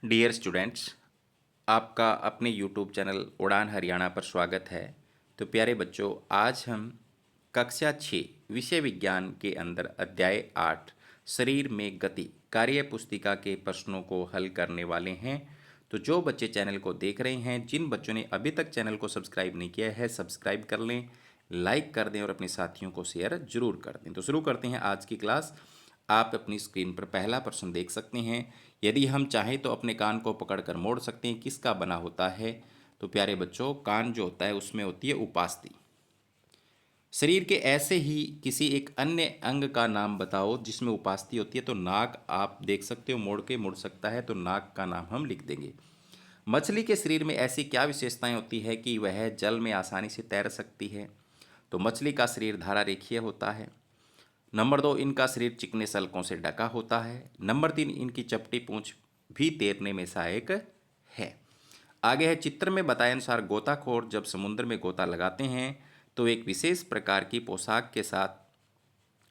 Dear students, आपका अपने YouTube channel उड़ान हरियाणा पर स्वागत है। तो प्यारे बच्चों, आज हम कक्षा 6 विषय विज्ञान के अंदर अध्याय 8 शरीर में गति कार्य पुस्तिका के प्रश्नों को हल करने वाले हैं। तो जो बच्चे चैनल को देख रहे हैं, जिन बच्चों ने अभी तक चैनल को सब्सक्राइब नहीं किया है, सब्सक्राइब कर लें, लाइक कर दें और अपने साथियों को शेयर जरूर कर दें। तो शुरू करते हैं आज की क्लास। आप अपनी स्क्रीन पर पहला प्रश्न देख सकते हैं। यदि हम चाहें तो अपने कान को पकड़कर मोड़ सकते हैं। किसका बना होता है? तो प्यारे बच्चों, कान जो होता है उसमें होती है उपास्थि। शरीर के ऐसे ही किसी एक अन्य अंग का नाम बताओ जिसमें उपास्थि होती है। तो नाक आप देख सकते हो, मोड़ के मुड़ सकता है, तो नाक का नाम हम लिख देंगे। मछली के शरीर में ऐसी क्या विशेषताएं होती है कि वह जल में आसानी से तैर सकती है? तो मछली का शरीर धारा रेखीय होता है। नंबर 2, इनका शरीर चिकने सल्कों से ढका होता है। नंबर 3, इनकी चपटी पूंछ भी तैरने में सहायक है। आगे है, चित्र में बताए अनुसार गोताखोर जब समुद्र में गोता लगाते हैं तो एक विशेष प्रकार की पोशाक के साथ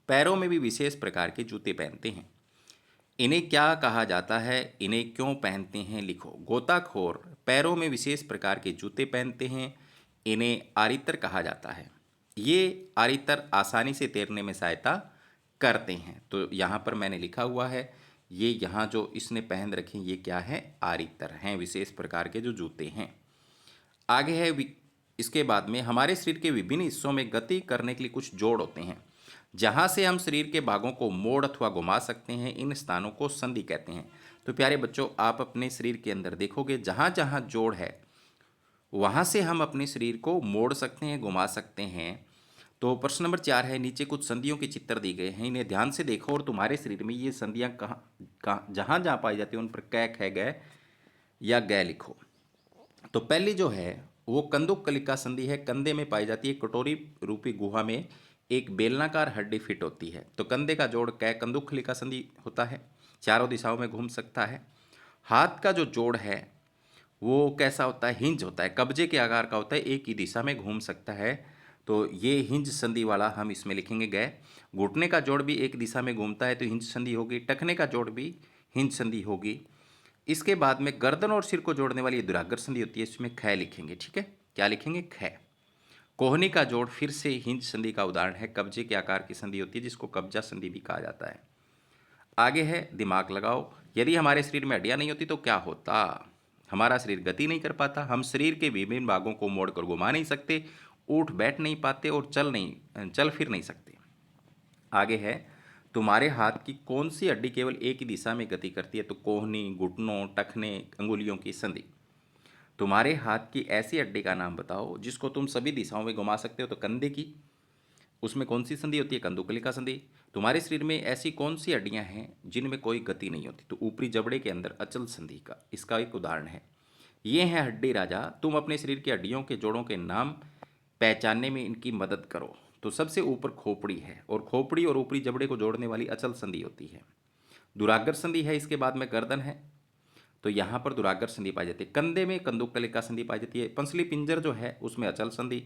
पैरों में भी विशेष प्रकार के जूते पहनते हैं। इन्हें क्या कहा जाता है? इन्हें क्यों पहनते हैं? लिखो। गोताखोर पैरों में विशेष प्रकार के जूते पहनते हैं, इन्हें आरितर कहा जाता है। ये आरितर आसानी से तैरने में सहायता करते हैं। तो यहाँ पर मैंने लिखा हुआ है, ये यहाँ जो इसने पहन रखे ये क्या है? आरितर हैं, विशेष प्रकार के जो जूते हैं। आगे है, इसके बाद में हमारे शरीर के विभिन्न हिस्सों में गति करने के लिए कुछ जोड़ होते हैं जहाँ से हम शरीर के भागों को मोड़ अथवा घुमा सकते हैं। इन स्थानों को संधि कहते हैं। तो प्यारे बच्चों, आप अपने शरीर के अंदर देखोगे जहाँ जहाँ जोड़ है वहाँ से हम अपने शरीर को मोड़ सकते हैं, घुमा सकते हैं। तो प्रश्न नंबर 4 है, नीचे कुछ संधियों के चित्र दिए गए हैं, इन्हें ध्यान से देखो और तुम्हारे शरीर में ये संधियाँ कहाँ कहाँ जहाँ जहाँ पाई जाती हैं उन पर कै ख गए या गै लिखो। तो पहली जो है वो कंदुक कलिका संधि है, कंधे में पाई जाती है। कटोरी रूपी गुहा में एक बेलनाकार हड्डी फिट होती है। तो कंधे का जोड़ कै कंदुक कलिका संधि होता है, चारों दिशाओं में घूम सकता है। हाथ का जो जोड़ है वो कैसा होता है? हिंज होता है, कब्जे के आकार का होता है, एक ही दिशा में घूम सकता है। तो ये हिंज संधि वाला हम इसमें लिखेंगे गए। घुटने का जोड़ भी एक दिशा में घूमता है तो हिंज संधि होगी। टखने का जोड़ भी हिंज संधि होगी। इसके बाद में गर्दन और सिर को जोड़ने वाली दुराग्र संधि होती है, इसमें ख लिखेंगे। ठीक है, क्या लिखेंगे? ख। कोहनी का जोड़ फिर से हिंज संधि का उदाहरण है, कब्जे के आकार की संधि होती है जिसको कब्जा संधि भी कहा जाता है। आगे है, दिमाग लगाओ। यदि हमारे शरीर में हड्डियां नहीं होती तो क्या होता? हमारा शरीर गति नहीं कर पाता, हम शरीर के विभिन्न भागों को मोड़कर घुमा नहीं सकते, उठ बैठ नहीं पाते और चल फिर नहीं सकते। आगे है, तुम्हारे हाथ की कौन सी हड्डी केवल एक ही दिशा में गति करती है? तो कोहनी, घुटनों, टखने, अंगुलियों की संधि। तुम्हारे हाथ की ऐसी हड्डी का नाम बताओ जिसको तुम सभी दिशाओं में घुमा सकते हो? तो कंधे की, उसमें कौन सी संधि होती है? कंदुकलिका संधि। तुम्हारे शरीर में ऐसी कौन सी हड्डियां हैं जिनमें कोई गति नहीं होती? तो ऊपरी जबड़े के अंदर अचल संधि का इसका एक उदाहरण है। ये है हड्डी राजा। तुम अपने शरीर की हड्डियों के जोड़ों के नाम पहचानने में इनकी मदद करो। तो सबसे ऊपर खोपड़ी है और खोपड़ी और ऊपरी जबड़े को जोड़ने वाली अचल संधि होती है। दुराग्र संधि है। इसके बाद में गर्दन है, तो यहाँ पर दुराग्र संधि पाई जाती है। कंधे में कंदुकलिका संधि पाई जाती है। पंसली पिंजर जो है उसमें अचल संधि।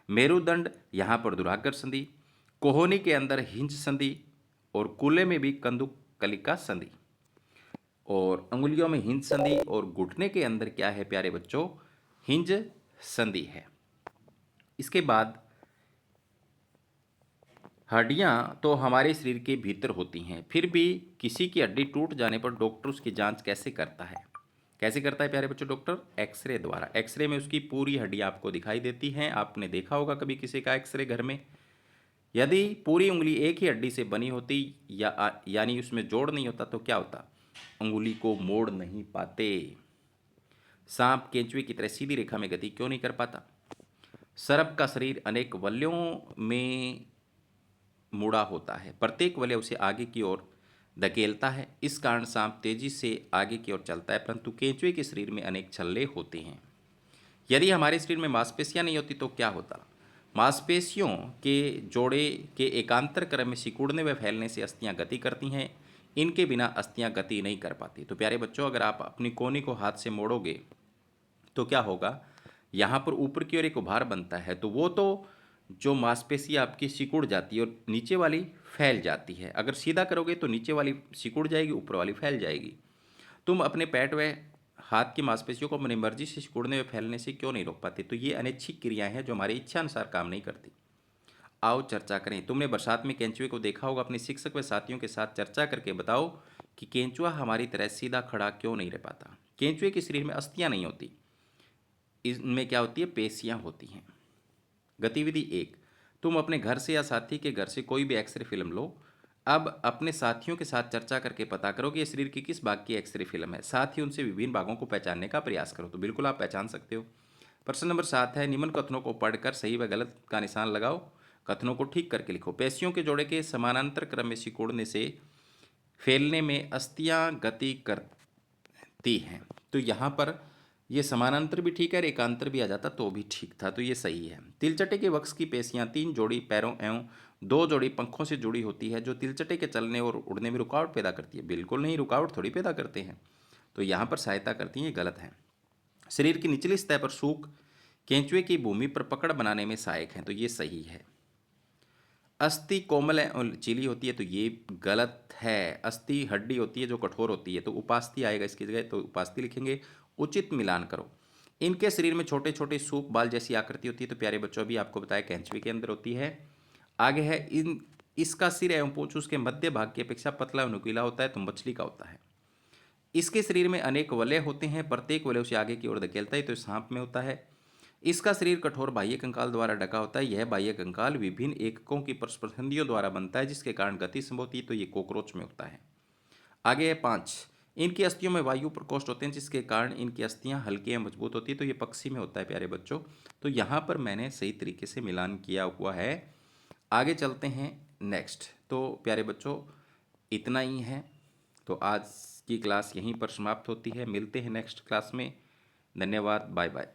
मेरुदंड, यहाँ पर दुराग्र संधि। कोहनी के अंदर हिंज संधि और कूल्हे में भी कंदुकलिका संधि और अंगुलियों में हिंज संधि और घुटने के अंदर क्या है प्यारे बच्चों? हिंज संधि है। इसके बाद हड्डियां तो हमारे शरीर के भीतर होती हैं, फिर भी किसी की हड्डी टूट जाने पर डॉक्टर उसकी जांच कैसे करता है? कैसे करता है प्यारे बच्चों? डॉक्टर एक्सरे द्वारा। एक्सरे में उसकी पूरी हड्डियां आपको दिखाई देती हैं। आपने देखा होगा कभी किसी का एक्सरे घर में। यदि पूरी उंगली एक ही हड्डी से बनी होती यानी उसमें जोड़ नहीं होता तो क्या होता? उंगली को मोड़ नहीं पाते। सांप केंचुए की तरह सीधी रेखा में गति क्यों नहीं कर पाता? सर्प का शरीर अनेक वलयों में मुड़ा होता है, प्रत्येक वलय उसे आगे की ओर धकेलता है। इस कारण सांप तेजी से आगे की ओर चलता है, परंतु केंचुए के शरीर में अनेक छल्ले होते हैं। यदि हमारे शरीर में मांसपेशियां नहीं होती तो क्या होता? मांसपेशियों के जोड़े के एकांतर क्रम में सिकुड़ने व फैलने से अस्थियां गति करती हैं। इनके बिना अस्थियां गति नहीं कर पाती। तो प्यारे बच्चों, अगर आप अपनी कोहनी को हाथ से मोड़ोगे तो क्या होगा? यहाँ पर ऊपर की ओर एक उभार बनता है, तो वो तो जो मांसपेशी आपकी सिकुड़ जाती है और नीचे वाली फैल जाती है। अगर सीधा करोगे तो नीचे वाली सिकुड़ जाएगी, ऊपर वाली फैल जाएगी। तुम अपने पेट व हाथ की मांसपेशियों को अपनी मर्जी से सिकुड़ने व फैलने से क्यों नहीं रोक पाते? तो ये अनैच्छिक क्रियाएं हैं जो हमारी इच्छा अनुसार काम नहीं करती। आओ चर्चा करें। तुमने बरसात में केंचुए को देखा होगा। अपने शिक्षक व साथियों के साथ चर्चा करके बताओ कि केंचुआ हमारी तरह सीधा खड़ा क्यों नहीं रह पाता। केंचुए के शरीर में अस्थियां नहीं होती, इनमें क्या होती है? पेशियां होती हैं। गतिविधि एक, तुम अपने घर से या साथी के घर से कोई भी एक्सरे फिल्म लो। अब अपने साथियों के साथ चर्चा करके पता करो कि ये शरीर के किस भाग की एक्सरे फिल्म है। साथ ही उनसे विभिन्न भागों को पहचानने का प्रयास करो। तो बिल्कुल आप पहचान सकते हो। प्रश्न नंबर 7 है, निम्न कथनों को पढ़कर सही व गलत का निशान लगाओ। कथनों को ठीक करके लिखो। पेशियों के जोड़े के समानांतर क्रम में सिकुड़ने से फैलने में अस्थियां गति करती हैं। तो यहाँ पर ये समानांतर भी ठीक है और एकांतर भी आ जाता तो भी ठीक था, तो ये सही है। तिलचटे के वक्ष की पेशियां 3 जोड़ी पैरों एवं 2 जोड़ी पंखों से जुड़ी होती है जो तिलचटे के चलने और उड़ने में रुकावट पैदा करती है। बिल्कुल नहीं, रुकावट थोड़ी पैदा करते हैं, तो यहाँ पर सहायता करती हैं, ये गलत है। शरीर की निचली सतह पर सूख केंचुए की भूमि पर पकड़ बनाने में सहायक है, तो ये सही है। अस्थि कोमल और लचीली होती है, तो ये गलत है। अस्थि हड्डी होती है जो कठोर होती है, तो उपास्थि आएगा इसकी जगह, तो उपास्थि लिखेंगे। उचित मिलान करो। इनके शरीर में छोटे छोटे सूप बाल जैसी आकृति होती है, तो प्यारे बच्चों अभी आपको बताया केंचुए के अंदर होती है। आगे है, इसका सिर एवं पूंछ उसके मध्य भाग की अपेक्षा पतला और नुकीला होता है, तो मछली का होता है। इसके शरीर में अनेक वलय होते हैं, प्रत्येक वलय उसे आगे की ओर धकेलता है, तो सांप में होता है। इसका शरीर कठोर बाह्य कंकाल द्वारा ढका होता है। यह बाह्य कंकाल विभिन्न एककों की परस्पर संधियों द्वारा बनता है जिसके कारण गति संभव होती है, तो ये कॉकरोच में होता है। आगे है 5, इनकी अस्थियों में वायु प्रकोष्ठ होते हैं जिसके कारण इनकी अस्थियां हल्की एवं मजबूत होती है, तो ये पक्षी में होता है प्यारे बच्चों। तो यहाँ पर मैंने सही तरीके से मिलान किया हुआ है। आगे चलते हैं नेक्स्ट। तो प्यारे बच्चों इतना ही है, तो आज की क्लास यहीं पर समाप्त होती है। मिलते हैं नेक्स्ट क्लास में। धन्यवाद, बाय बाय।